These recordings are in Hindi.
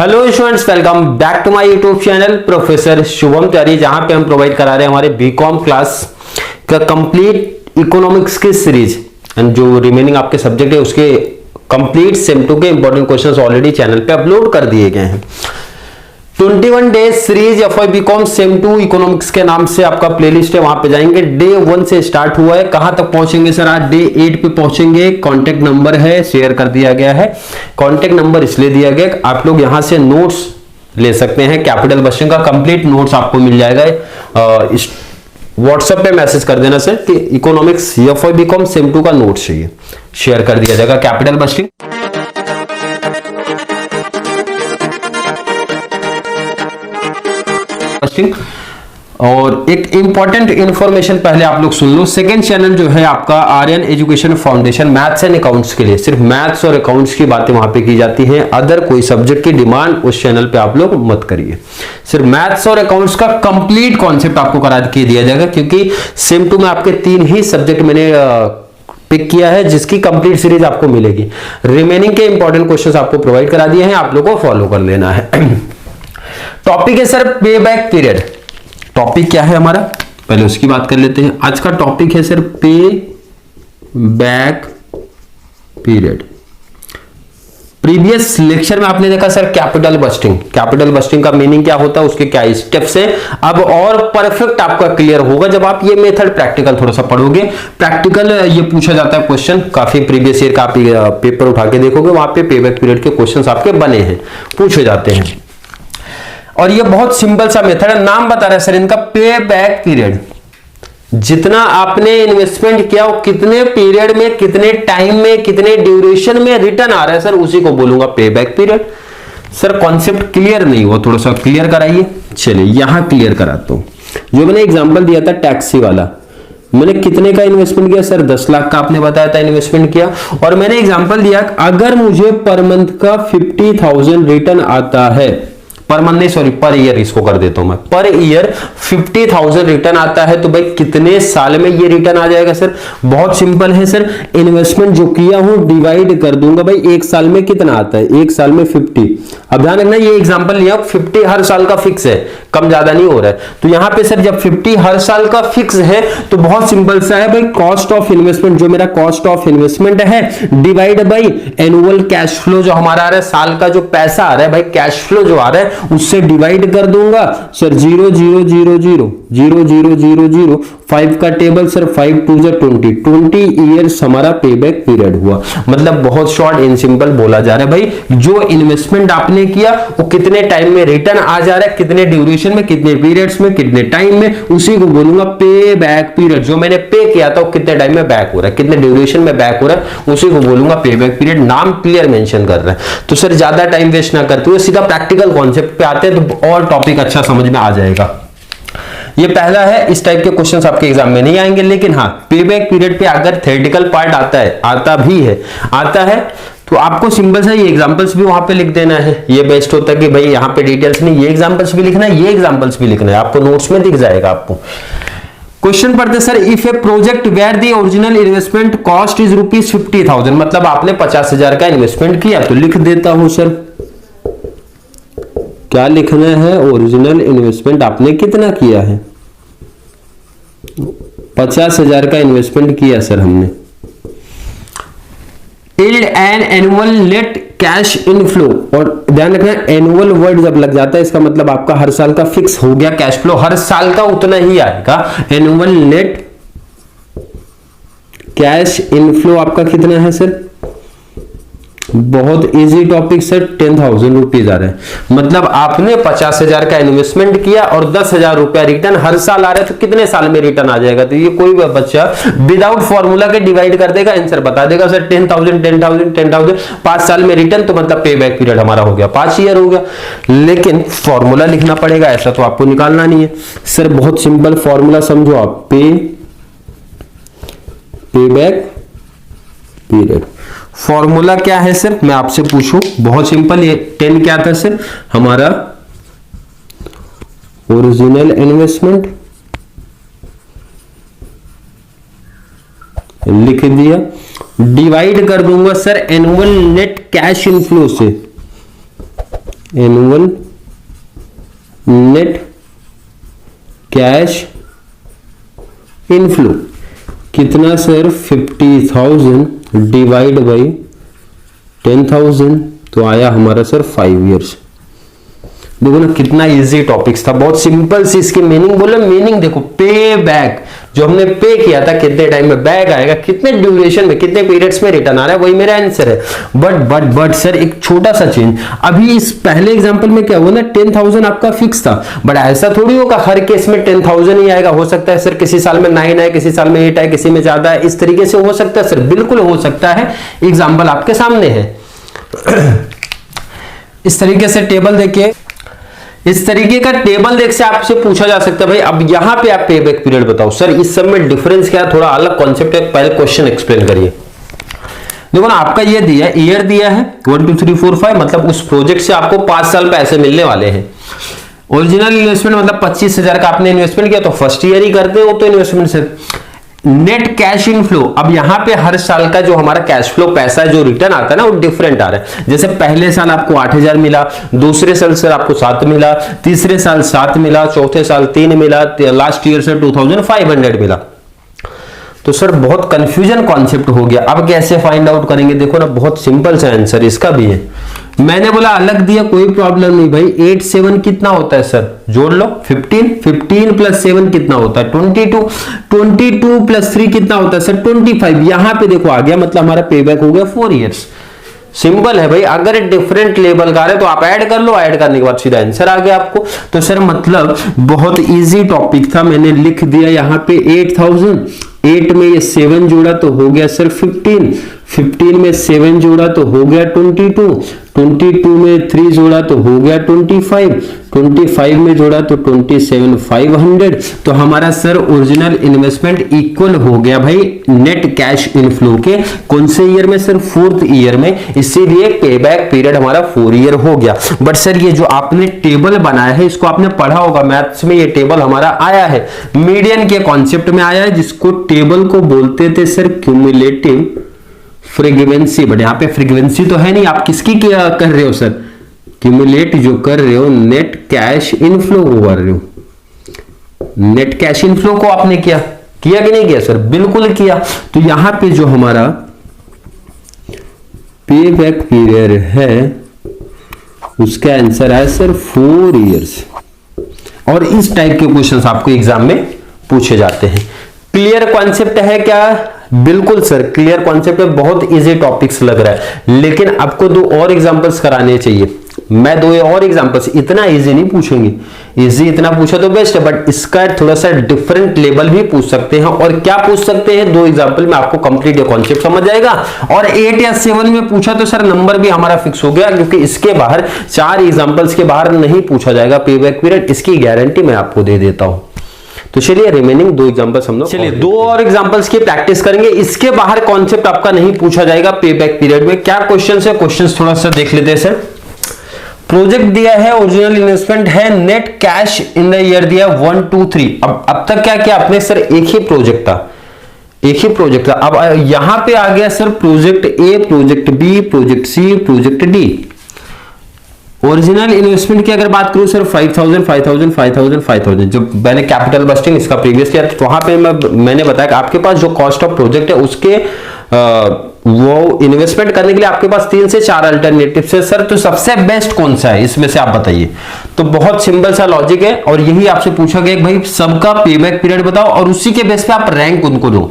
Hello students, welcome back to my YouTube channel professor Shubham Tyari, जहां पे हम प्रोवाइड करा रहे हैं हमारे बीकॉम क्लास का कंप्लीट इकोनॉमिक्स की सीरीज एंड जो रिमेनिंग आपके सब्जेक्ट है उसके कंप्लीट सेम टू के इंपॉर्टेंट क्वेश्चंस ऑलरेडी चैनल पे अपलोड कर दिए गए हैं। 21 days series FY BCom sem two economics के नाम से आपका प्लेलिस्ट है, वहां पे जाएंगे। डे 1 से स्टार्ट हुआ है, कहां तक पहुंचेंगे सर? आज डे 8 पे पहुंचेंगे। कांटेक्ट नंबर है, शेयर कर दिया गया है। कांटेक्ट नंबर इसलिए दिया गया, आप लोग यहां से नोट्स ले सकते हैं। कैपिटल बस्टिंग का कंप्लीट नोट्स आपको मिल जाएगा। व्हाट्सएप पे मैसेज कर देना सर कि economics FY BCom sem two का नोट्स चाहिए, शेयर कर दिया जाएगा। कैपिटल बस्टिंग और एक इंपॉर्टेंट इंफॉर्मेशन पहले आप लोग सुन लो। सेकंड चैनल जो है आपका Aryan education foundation, maths and accounts के लिए सिर्फ मैथ्स और अकाउंट्स की बातें वहां पे की जाती हैं। अदर कोई सब्जेक्ट की डिमांड उस चैनल पे आप लोग मत करिए। सिर्फ मैथ्स और अकाउंट्स का कंप्लीट कॉन्सेप्ट आपको करा के दिया जाएगा, क्योंकि सेम टू में आपके 3 ही सब्जेक्ट मैंने पिक किया है जिसकी कंप्लीट सीरीज आपको मिलेगी। रिमेनिंग के इंपॉर्टेंट क्वेश्चंस आपको प्रोवाइड करा दिए हैं, आप लोग को फॉलो कर लेना है। टॉपिक है सर पे बैक पीरियड। टॉपिक क्या है हमारा, पहले उसकी बात कर लेते हैं। आज का टॉपिक है सर पे बैक पीरियड। प्रीवियस लेक्चर में आपने देखा sir capital budgeting. Capital budgeting का मीनिंग क्या होता है, उसके क्या स्टेप्स हैं। अब और परफेक्ट आपका क्लियर होगा जब आप ये मेथड प्रैक्टिकल थोड़ा सा पढ़ोगे। प्रैक्टिकल ये पूछा जाता है क्वेश्चन, काफी प्रीवियस ईयर का आप पेपर उठा के देखोगे, वहां पे पे बैक पीरियड के क्वेश्चन आपके बने हैं, पूछे जाते हैं। और ये बहुत सिंपल सा मेथड है, नाम बता रहा है सर इनका पे बैक पीरियड। जितना आपने इन्वेस्टमेंट किया वो कितने पीरियड में, कितने टाइम में, कितने ड्यूरेशन में रिटर्न आ रहा है सर, उसी को बोलूंगा पे back period. Sir concept clear नहीं हुआ, थोड़ा सा क्लियर कराइए। चलिए यहां क्लियर कराता हूं। जो मैंने एग्जांपल दिया था टैक्सी वाला, मैंने कितने का इन्वेस्टमेंट किया सर? 10 लाख का आपने बताया था इन्वेस्टमेंट किया। और मैंने एग्जांपल दिया अगर मुझे पर मंथ का 50,000 रिटर्न आता है, पर मंथ नहीं सॉरी पर ईयर इसको कर देता हूं मैं, पर ईयर 50,000 रिटर्न आता है, तो भाई कितने साल में ये रिटर्न आ जाएगा सर? बहुत सिंपल है सर, इन्वेस्टमेंट जो किया हूं डिवाइड कर दूंगा। भाई एक साल में कितना आता है? एक साल में 50। अब ध्यान रखना ये एग्जांपल लिया 50 हर साल का फिक्स है, कम ज्यादा नहीं हो रहा है। तो यहां पे सर जब 50 हर साल का फिक्स है तो बहुत सिंपल सा है भाई, कॉस्ट ऑफ इन्वेस्टमेंट जो मेरा कॉस्ट ऑफ इन्वेस्टमेंट है divide by annual cash flow जो हमारा आ रहा है, साल का जो पैसा आ रहा है भाई, कैश फ्लो जो आ रहा है उससे डिवाइड कर दूंगा सर। 0 0 0 0 0 0 0 0 5 का टेबल सर, 5 2 20 ईयर्स हमारा पे बैक पीरियड हुआ। मतलब बहुत शॉर्ट एंड सिंपल बोला जा रहा है भाई, जो इन्वेस्टमेंट आपने किया वो कितने टाइम में रिटर्न आ जा रहा है, कितने ड्यूरेशन में, कितने पीरियड्स में, कितने टाइम में, उसी को बोलूंगा पे बैक पीरियड। जो मैंने पे किया था वो कितने टाइम में बैक हो रहा है, कितने ड्यूरेशन में बैक हो रहा है, उसी को बोलूंगा पे बैक पीरियड। नाम क्लियर मेंशन कर रहा है। तो सर ज्यादा टाइम वेस्ट ना करते हुए सीधा प्रैक्टिकल कॉन्सेप्ट पे आते हैं तो और टॉपिक अच्छा समझ में आ जाएगा। ये पहला है, इस टाइप के क्वेश्चंस आपके एग्जाम में नहीं आएंगे, लेकिन हाँ पे बैक पीरियड पे अगर थ्योरेटिकल पार्ट आता है, आता है तो आपको सिंपल सा ये एग्जांपल्स भी वहां पे लिख देना है। ये बेस्ट होता है कि भाई यहाँ पे डिटेल्स नहीं, ये एग्जांपल्स भी लिखना है, ये एग्जांपल्स भी लिखना है, आपको नोट्स में दिख जाएगा आपको। क्वेश्चन पढ़ते sir, if a project where the original investment cost is ₹50,000, मतलब आपने 50,000 का इन्वेस्टमेंट किया, तो लिख देता हूं सर क्या लिखना है, ओरिजिनल इन्वेस्टमेंट आपने कितना किया है? 50,000 का इन्वेस्टमेंट किया सर हमने। Yield an annual net cash inflow, और ध्यान रखना एनुअल वर्ड जब लग जाता है इसका मतलब आपका हर साल का फिक्स हो गया कैश फ्लो, हर साल का उतना ही आएगा। एनुअल नेट कैश इनफ्लो आपका कितना है सर? बहुत इजी टॉपिक सर, 10,000 रुपीज आ रहा है। मतलब आपने 50,000 का इन्वेस्टमेंट किया और 10,000 रुपया रिटर्न हर साल आ रहा है, तो कितने साल में रिटर्न आ जाएगा? तो ये कोई भी बच्चा विदाउट फॉर्मूला के डिवाइड कर देगा, आंसर बता देगा सर 10,000 10,000 10,000 5 साल में रिटर्न, तो मतलब पे बैक पीरियड हमारा हो गया 5 ईयर हो गया। लेकिन फॉर्मूला लिखना पड़ेगा, ऐसा तो आपको निकालना नहीं है सर। बहुत सिंपल फॉर्मूला समझो आप, पे बैक पीरियड। फॉर्मूला क्या है सर, मैं आपसे पूछूं? बहुत सिंपल, ये 10 क्या था सर हमारा? ओरिजिनल इन्वेस्टमेंट लिख दिया, डिवाइड कर दूंगा sir annual net cash inflow से। एनुअल नेट कैश इनफ्लो कितना सर 50,000 डिवाइड बाई 10,000 तो आया हमारा सर 5 इयर्स। देखो ना कितना इजी टॉपिक्स था, बहुत सिंपल सी इसकी मीनिंग बोले। मीनिंग देखो, पे बैक जो हमने पे किया था कितने टाइम में बैक आएगा, कितने ड्यूरेशन में, कितने पीरियड्स में रिटर्न आ रहा है, वही मेरा आंसर है। बट सर एक छोटा सा चेंज, अभी इस पहले एग्जांपल में क्या हुआ ना 10,000 आपका फिक्स था, बट ऐसा थोड़ी होगा हर केस में 10,000 ही आएगा। हो सकता है सर किसी साल में 9 आए, किसी साल में 8 आए, किसी में ज्यादा है, इस तरीके से हो सकता है सर, बिल्कुल हो सकता है। एग्जाम्पल आपके सामने है। इस तरीके से टेबल देखिए, इस तरीके का टेबल देख से आपसे पूछा जा सकता है भाई अब यहां पे आप पे बैक पीरियड बताओ। सर इस सब में डिफरेंस क्या है, थोड़ा अलग कॉन्सेप्ट है, पहले क्वेश्चन एक्सप्लेन करिए। देखो ना आपका ये दिया है, ईयर दिया है 1 2 3 4 5, मतलब उस प्रोजेक्ट से आपको 5 साल पैसे मिलने वाले हैं। ओरिजिनल इन्वेस्टमेंट मतलब 25,000 का आपने इन्वेस्टमेंट किया तो फर्स्ट ईयर ही करते हो तो इन्वेस्टमेंट से। नेट कैश इनफ्लो, अब यहां पे हर साल का जो हमारा कैश फ्लो पैसा जो रिटर्न आता है ना वो डिफरेंट आ रहा है। जैसे पहले साल आपको 8,000 मिला, दूसरे साल सर आपको 7 मिला, तीसरे साल 7 मिला, चौथे साल 3 मिला, लास्ट ईयर से 2,500 मिला। तो सर बहुत कंफ्यूजन कॉन्सेप्ट हो गया, अब कैसे फाइंड आउट करेंगे। देखो ना बहुत सिंपल सा आंसर इसका भी है। मैंने बोला अलग दिया कोई प्रॉब्लम नहीं भाई। 8 7 कितना होता है सर, जोड़ लो 15, 15 प्लस 7 कितना होता है 22, 22 प्लस 3 कितना होता है सर 25। यहां पे देखो आ गया, मतलब हमारा पे बैक हो गया 4 इयर्स। सिंपल है भाई, अगर डिफरेंट लेवल का है तो आप ऐड कर लो, ऐड करने के बाद सीधा आंसर आ गया आपको। तो सर मतलब बहुत इजी टॉपिक था, मैंने लिख दिया यहां पे 8,000, 8 में ये 7 जोड़ा तो हो गया सर 15, 15 में 7 जोड़ा तो हो गया 22, 22 में 3 जोड़ा तो हो गया 25, 25 में जोड़ा तो 27,500। तो हमारा सर ओरिजिनल इन्वेस्टमेंट इक्वल हो गया भाई नेट कैश इनफ्लो के कौन से ईयर में सर 4th ईयर में, इसीलिए पे बैक पीरियड हमारा 4 ईयर हो गया। बट सर ये जो आपने टेबल बनाया है इसको आपने पढ़ा होगा मैथ्स में, ये टेबल हमारा आया है मीडियन के कॉन्सेप्ट में आया है, जिसको टेबल को बोलते थे सर क्यूमुलेटिव फ्रीक्वेंसी। बट यहाँ पे फ्रीक्वेंसी तो है नहीं, आप किसकी क्या कर रहे हो सर, क्यूमुलेट जो कर रहे हो नेट कैश इनफ्लो को कर रहे हो। नेट कैश इनफ्लो को आपने किया कि नहीं किया सर, बिल्कुल किया। तो यहां पे जो हमारा पे बैक पीरियड है उसका आंसर है सर 4 इयर्स। और इस टाइप के क्वेश्चंस आपको एग्जाम में पूछे जाते हैं। क्लियर कॉन्सेप्ट है क्या, बिल्कुल सर क्लियर कॉन्सेप्ट है, बहुत इजी टॉपिक्स लग रहा है, लेकिन आपको 2 और एग्जांपल्स कराने चाहिए। मैं 2 और एग्जांपल्स, इतना इजी नहीं पूछेंगे, इजी इतना पूछा तो बेस्ट है, बट इसका थोड़ा सा डिफरेंट लेवल भी पूछ सकते हैं। और क्या पूछ सकते हैं 2 एग्जांपल में आपको कंप्लीट ये कॉन्सेप्ट समझ जाएगा। और 8 या 7 में पूछा तो सर नंबर भी हमारा फिक्स हो गया, क्योंकि इसके बाहर 4 एग्जांपल्स के बाहर नहीं पूछा जाएगा पे बैक पीरियड, इसकी गारंटी मैं आपको दे देता हूं। तो चलिए रिमेनिंग 2 एग्जांपल्स हम लोग, चलिए 2 और एग्जांपल्स की प्रैक्टिस करेंगे। इसके बाहर कॉन्सेप्ट आपका नहीं पूछा जाएगा पे बैक पीरियड में। क्या क्वेश्चंस है, क्वेश्चंस थोड़ा सा देख लेते हैं सर। प्रोजेक्ट दिया है, ओरिजिनल इन्वेस्टमेंट है, net cash in the year दिया 1 2 3। अब तक क्या किया आपने सर, एक ही प्रोजेक्ट था, एक ही प्रोजेक्ट था। अब यहां पे आ गया sir project A, project B, project C, project D. Original investment की अगर बात करूं सर 5,000 5,000 5,000 5,000, जब मैंने कैपिटल बस्टिंग इसका प्रीवियस किया तो वहां पे मैंने बताया कि आपके पास जो कॉस्ट ऑफ प्रोजेक्ट है उसके वो इन्वेस्टमेंट करने के लिए आपके पास 3 से 4 अल्टरनेटिव है सर, तो सबसे बेस्ट कौन सा है इसमें से आप बताइए। तो बहुत सिंपल सा लॉजिक है, और यही आपसे पूछा गया कि भाई सबका पेबैक पीरियड बताओ और उसी के बेस पे आप रैंक उनको दो।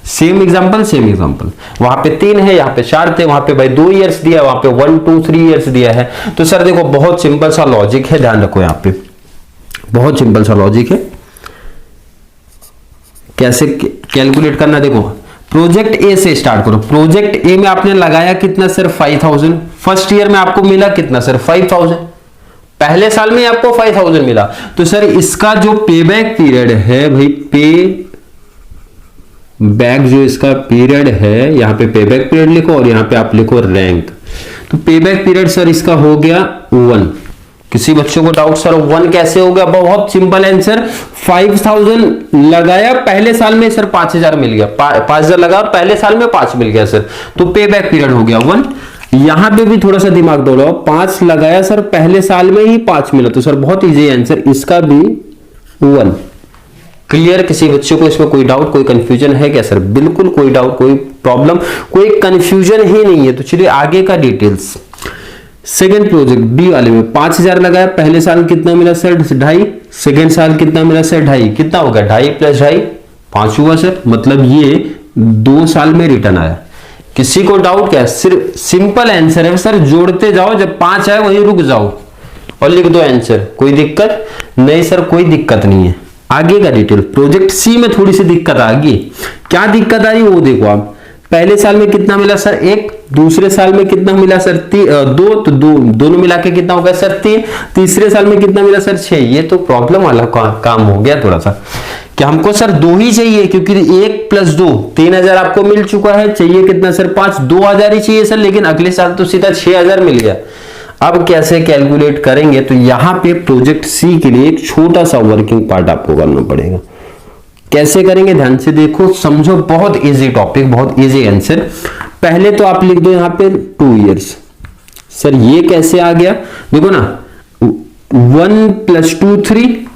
सेम एग्जांपल वहां पे 3 है, यहाँ पे 4 थे, वहां पे भाई 2 इयर्स दिया, वहां पे 1 2 3 इयर्स दिया है। तो सर देखो बहुत सिंपल सा लॉजिक है, ध्यान रखो यहाँ पे बहुत सिंपल सा लॉजिक है। कैसे कैलकुलेट करना, देखो प्रोजेक्ट ए से स्टार्ट करो। प्रोजेक्ट ए में आपने लगाया कितना सर 5,000, फर्स्ट ईयर में आपको मिला कितना सर 5,000, पहले साल में आपको 5,000 मिला। तो सर इसका जो पेबैक पीरियड है भाई, पे बैक जो इसका पीरियड है, यहां पे पेबैक पीरियड लिखो और यहां पे आप लिखो रैंक। तो पेबैक पीरियड सर इसका हो गया 1। किसी बच्चों को डाउट सर 1 कैसे हो गया, बहुत सिंपल आंसर, 5,000 लगाया पहले साल में सर 5,000 मिल गया, 5,000 लगा पहले साल में 5 मिल गया सर, तो पे बैक पीरियड हो गया 1। यहां पे भी थोड़ा सा दिमाग दौड़ाओ, 5 लगाया सर, पहले साल में ही 5 मिला, तो सर बहुत इजी आंसर, इसका भी 1। क्लियर? किसी बच्चे को इसमें कोई डाउट, कोई कंफ्यूजन है क्या सर? बिल्कुल कोई डाउट, कोई प्रॉब्लम, कोई कंफ्यूजन ही नहीं है। तो चलिए आगे का डिटेल्स। सेकंड प्रोजेक्ट बी वाले में 5000 लगाया, पहले साल कितना मिला सर? 2.5। सेकंड साल कितना मिला सर? 2.5। कितना होगा? 2.5 प्लस 2.5 5 हुआ सर, मतलब ये 2 साल में रिटर्न आया। किसी को डाउट क्या? सिर्फ सिंपल आंसर है सर, जोड़ते जाओ, जब 5 आए वहीं रुक जाओ और लिख दो आंसर। कोई दिक्कत नहीं सर? कोई दिक्कत नहीं है। आगे का डिटेल, प्रोजेक्ट सी में थोड़ी सी दिक्कत आ गई। क्या दिक्कत आ रही वो देखो आप। पहले साल में कितना मिला सर? 1। दूसरे साल में कितना मिला सर? 2। तो दोनों मिला के कितना होगा सर? 3। तीसरे साल में कितना मिला सर? 6। ये तो प्रॉब्लम वाला काम हो गया थोड़ा सा, कि हमको सर 2 ही चाहिए, क्योंकि 1 प्लस 2 3000 आपको मिल चुका है। चाहिए कितना सर? 5। 2000 ही चाहिए सर, लेकिन अगले साल तो सीधा 6000 मिल गया। अब कैसे कैलकुलेट करेंगे? तो यहां पे प्रोजेक्ट सी के लिए एक छोटा सा वर्किंग पार्ट आपको करना पड़ेगा। कैसे करेंगे? ध्यान से देखो, समझो, बहुत इजी टॉपिक, बहुत इजी आंसर। पहले तो आप लिख दो यहां पे 2 इयर्स। सर ये कैसे आ गया? देखो ना, 1 + 2 3,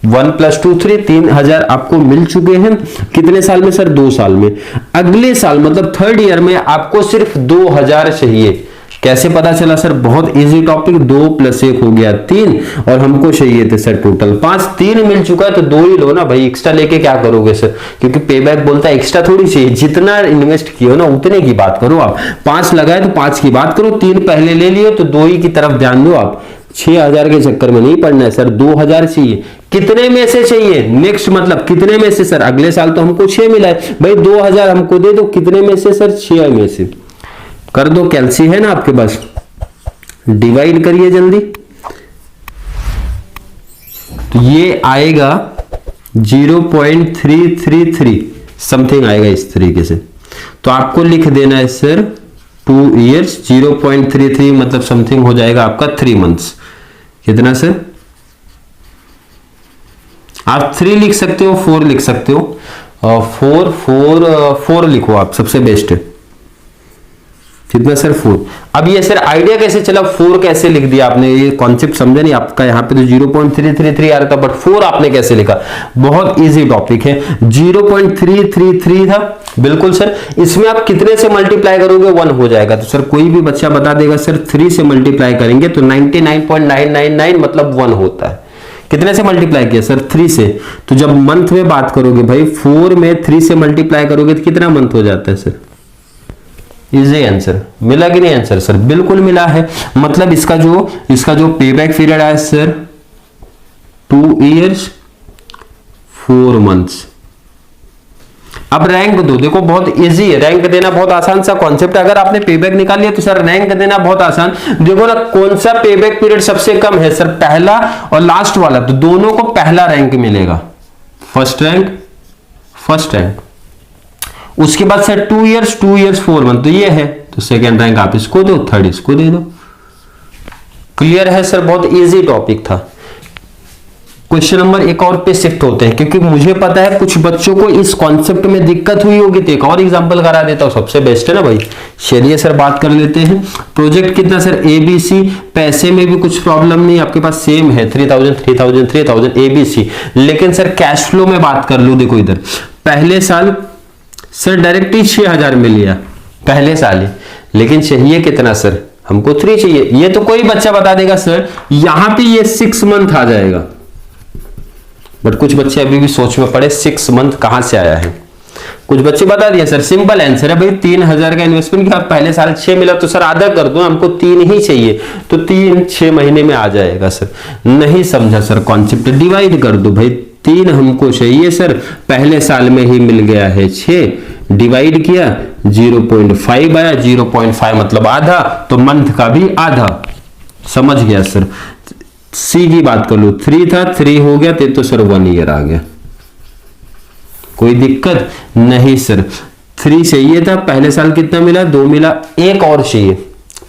1 + 2 3, 3000 आपको मिल चुके हैं। कितने साल में सर? 2 साल में। अगले साल मतलब थर्ड ईयर में आपको सिर्फ 2000 चाहिए। कैसे पता चला सर? बहुत इजी टॉपिक, 2 + 1 हो गया 3, और हमको चाहिए थे सर टोटल 5। 3 मिल चुका है तो 2 ही लो ना भाई, एक्स्ट्रा लेके क्या करोगे सर? क्योंकि पे बैक बोलता है एक्स्ट्रा थोड़ी चाहिए, जितना इन्वेस्ट किया ना उतने की बात करो आप। 5 लगाए तो 5 की बात करो, 3 पहले ले लिए तो 2 ही की तरफ ध्यान दो आप। 6000 के चक्कर में नहीं पड़ना है सर, 2000 चाहिए। कितने में से चाहिए? नेक्स्ट मतलब कितने में से सर? अगले साल तो हमको 6 मिला है भाई, 2000 हमको दे दो। कितने में से सर? 6 में से। कर दो, कैलसी है ना आपके पास, डिवाइड करिए जल्दी। तो ये आएगा 0.333 समथिंग आएगा इस तरीके से। तो आपको लिख देना है सर 2 इयर्स, 0.33 मतलब समथिंग हो जाएगा आपका 3 मंथ्स। कितना सर? आप 3 लिख सकते हो, 4 लिख सकते हो, 4 लिखो आप, सबसे बेस्ट है। कितना सर? 4। अब ये सर आइडिया कैसे चला? 4 कैसे लिख दिया आपने? ये कॉन्सेप्ट समझा नहीं आपका? यहाँ पे तो 0.333 आ रहा था, बट 4 आपने कैसे लिखा? बहुत इजी टॉपिक है। 0.333 था, बिल्कुल सर। इसमें आप कितने से मल्टीप्लाई करोगे? 1 हो जाएगा। तो सर कोई भी बच्चा बता देगा सर 3 से मल्टीप्लाई करेंगे तो 99.999 मतलब 1 होता है। कितने से मल्टीप्लाई किया सर? 3 से। तो जब मंथ में बात करोगे भाई, 4 में 3 से मल्टीप्लाई करोगे तो कितना मंथ हो जाता है सर? Easy answer. मिला कि नहीं आंसर सर? बिल्कुल मिला है। मतलब इसका जो पे बैक पीरियड है सर 2 इयर्स 4 मंथ्स। अब रैंक दो, देखो बहुत इजी है, रैंक देना बहुत आसान सा कॉन्सेप्ट है। अगर आपने पे बैक निकाल लिया तो सर रैंक देना बहुत आसान। देखो ना, कौन सा पे बैक पीरियड सबसे कम है सर? पहला और लास्ट वाला, तो दोनों को पहला रैंक मिलेगा, फर्स्ट रैंक। उसके बाद सर 2 इयर्स 4 मंथ, तो ये है, तो सेकेंड रैंक आप इसको दो, थर्ड इसको दे दो। क्लियर है सर? बहुत इजी टॉपिक था। क्वेश्चन नंबर 1 और पे शिफ्ट होते हैं, क्योंकि मुझे पता है कुछ बच्चों को इस कॉन्सेप्ट में दिक्कत हुई होगी, तो एक और एग्जांपल करा देता हूं, सबसे बेस्ट है ना भाई। चलिए सर बात कर लेते हैं। प्रोजेक्ट कितना सर? ABC। पैसे में भी कुछ प्रॉब्लम नहीं, आपके पास सेम है 3000 3000 3000 ABC। लेकिन सर कैश फ्लो में बात कर लो, देखो इधर पहले साल सर डायरेक्ट ही 6000 मिल लिया पहले साल ही, लेकिन चाहिए कितना सर? हमको 3 चाहिए। ये तो कोई बच्चा बता देगा सर यहां पे ये 6 मंथ आ जाएगा, बट कुछ बच्चे अभी भी सोच में पड़े 6 मंथ कहां से आया है। कुछ बच्चे बता दिए सर सिंपल आंसर है भाई, 3000 का इन्वेस्टमेंट किया, पहले साल 6 मिला, तो सर आधा कर दो, हमको 3 ही चाहिए, तो 3 6 महीने में आ जाएगा सर। नहीं समझा सर कॉन्सेप्ट? डिवाइड कर दो भाई, 3 हमको चाहिए सर, पहले साल में ही मिल गया है 6, डिवाइड किया 0.5 आया, 0.5 मतलब आधा, तो मंथ का भी आधा। समझ गया सर? सी की बात कर लो, 3 था 3 हो गया, तो सर 1 ईयर आ गया। कोई दिक्कत नहीं सर? 3 चाहिए था, पहले साल कितना मिला? 2 मिला, एक और चाहिए।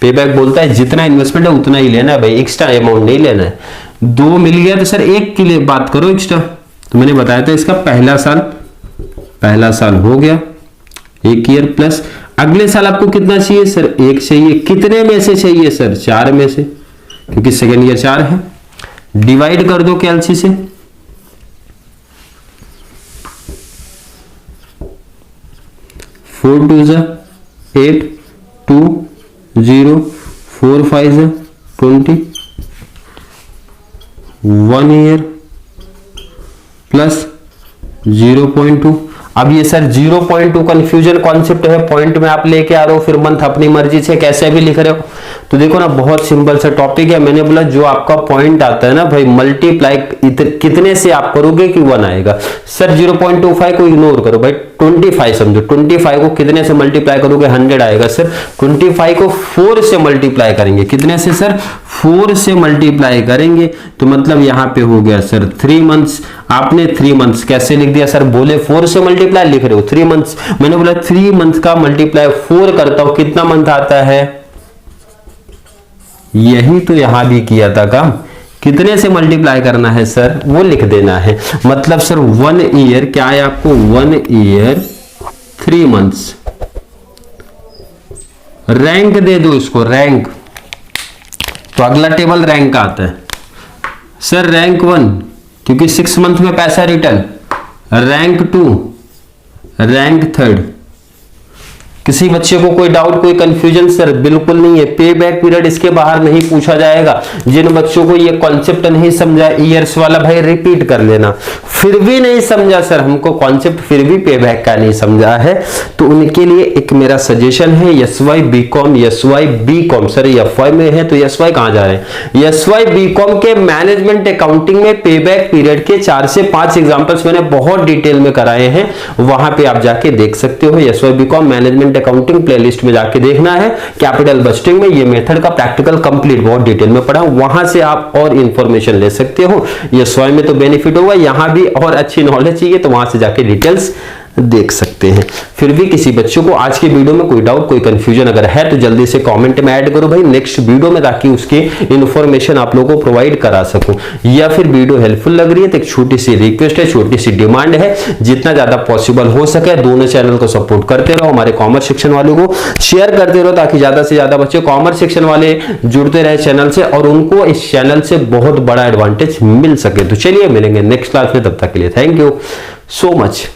पे बैक बोलता है जितना इन्वेस्टमेंट है उतना ही लेना है भाई, एक्स्ट्रा अमाउंट नहीं लेना है। 2 मिल गया, तो सर 1 के लिए बात करो एक्स्ट्रा। तो मैंने बताया था इसका पहला साल हो गया 1 ईयर प्लस। अगले साल आपको कितना चाहिए सर? 1 चाहिए। कितने में से चाहिए सर? 4 में से, क्योंकि सेकेंड ईयर 4 है। डिवाइड कर दो कैलसी से, 4 2 8 2 0 4 5 20 1 ईयर प्लस 0.2। अब ये सर 0.2 कंफ्यूजन कॉन्सेप्ट है, पॉइंट में आप लेके आ रहे हो, फिर मंथ अपनी मर्जी से कैसे भी लिख रहे हो। तो देखो ना, बहुत सिंपल सा टॉपिक है। मैंने बोला जो आपका पॉइंट आता है ना भाई, मल्टीप्लाई कितने से आप करोगे कि 1 आएगा। सर 0.25 को इग्नोर करो भाई, 25 समझो। 25 को कितने से मल्टीप्लाई करोगे? 100 आएगा सर। 25 को 4 से मल्टीप्लाई करेंगे, कितने से सर? 4 से मल्टीप्लाई करेंगे, तो मतलब यहां पे हो गया सर 3 मंथ्स। आपने 3 मंथ्स कैसे लिख दिया सर? बोले 4 से मल्टीप्लाई लिख रहे हो, 3 मंथ्स। मैंने बोला 3 मंथ का मल्टीप्लाई 4 करता हूं, कितना मंथ आता है? यही तो यहां भी किया था काम। कितने से मल्टीप्लाई करना है सर? वो लिख देना है। मतलब सर 1 ईयर क्या है आपको? 1 ईयर 3 मंथ्स। रैंक दे दो इसको, रैंक। तो अगला टेबल रैंक का आता है सर। रैंक 1 क्योंकि 6 मंथ में पैसा रिटर्न, रैंक 2, रैंक 3। किसी बच्चे को कोई डाउट, कोई कंफ्यूजन? सर बिल्कुल नहीं है। पे बैक पीरियड इसके बाहर नहीं पूछा जाएगा। जिन बच्चों को ये कॉन्सेप्ट नहीं समझा ईयर्स वाला, भाई रिपीट कर लेना। फिर भी नहीं समझा सर हमको कॉन्सेप्ट, फिर भी पे बैक का नहीं समझा है, तो उनके लिए एक मेरा सजेशन है, SY BCom, SY BCom। Sir FY में है तो SY कहां जा रहे हैं? SY BCom के मैनेजमेंट अकाउंटिंग में पे बैक पीरियड के 4 से 5 एग्जाम्पल्स मैंने बहुत डिटेल में कराए हैं, वहां पे आप जाके देख सकते हो। SY BCom management accounting playlist में जाके देखना है। कैपिटल बजटिंग में ये मेथड का प्रैक्टिकल कंप्लीट बहुत डिटेल में पढ़ा, वहां से आप और इंफॉर्मेशन ले सकते हो। ये SY में तो बेनिफिट होगा, यहां भी और अच्छी नॉलेज चाहिए तो वहां से जाके डिटेल्स देख सकते हैं। फिर भी किसी बच्चों को आज की वीडियो में कोई डाउट, कोई कंफ्यूजन अगर है तो जल्दी से कमेंट में ऐड करो भाई नेक्स्ट वीडियो में, ताकि उसकी इंफॉर्मेशन आप लोगों को प्रोवाइड करा सकूं। या फिर वीडियो हेल्पफुल लग रही है तो एक छोटी सी रिक्वेस्ट है, छोटी सी डिमांड है, जितना ज्यादा पॉसिबल हो सके दोनों चैनल को सपोर्ट करते रहो, हमारे कॉमर्स सेक्शन वालों को शेयर करते रहो, ताकि ज्यादा से ज्यादा बच्चे कॉमर्स सेक्शन वाले जुड़ते रहे चैनल से और उनको इस चैनल से बहुत बड़ा एडवांटेज मिल सके। तो चलिए मिलेंगे नेक्स्ट क्लास में, तब तक के लिए थैंक यू सो मच।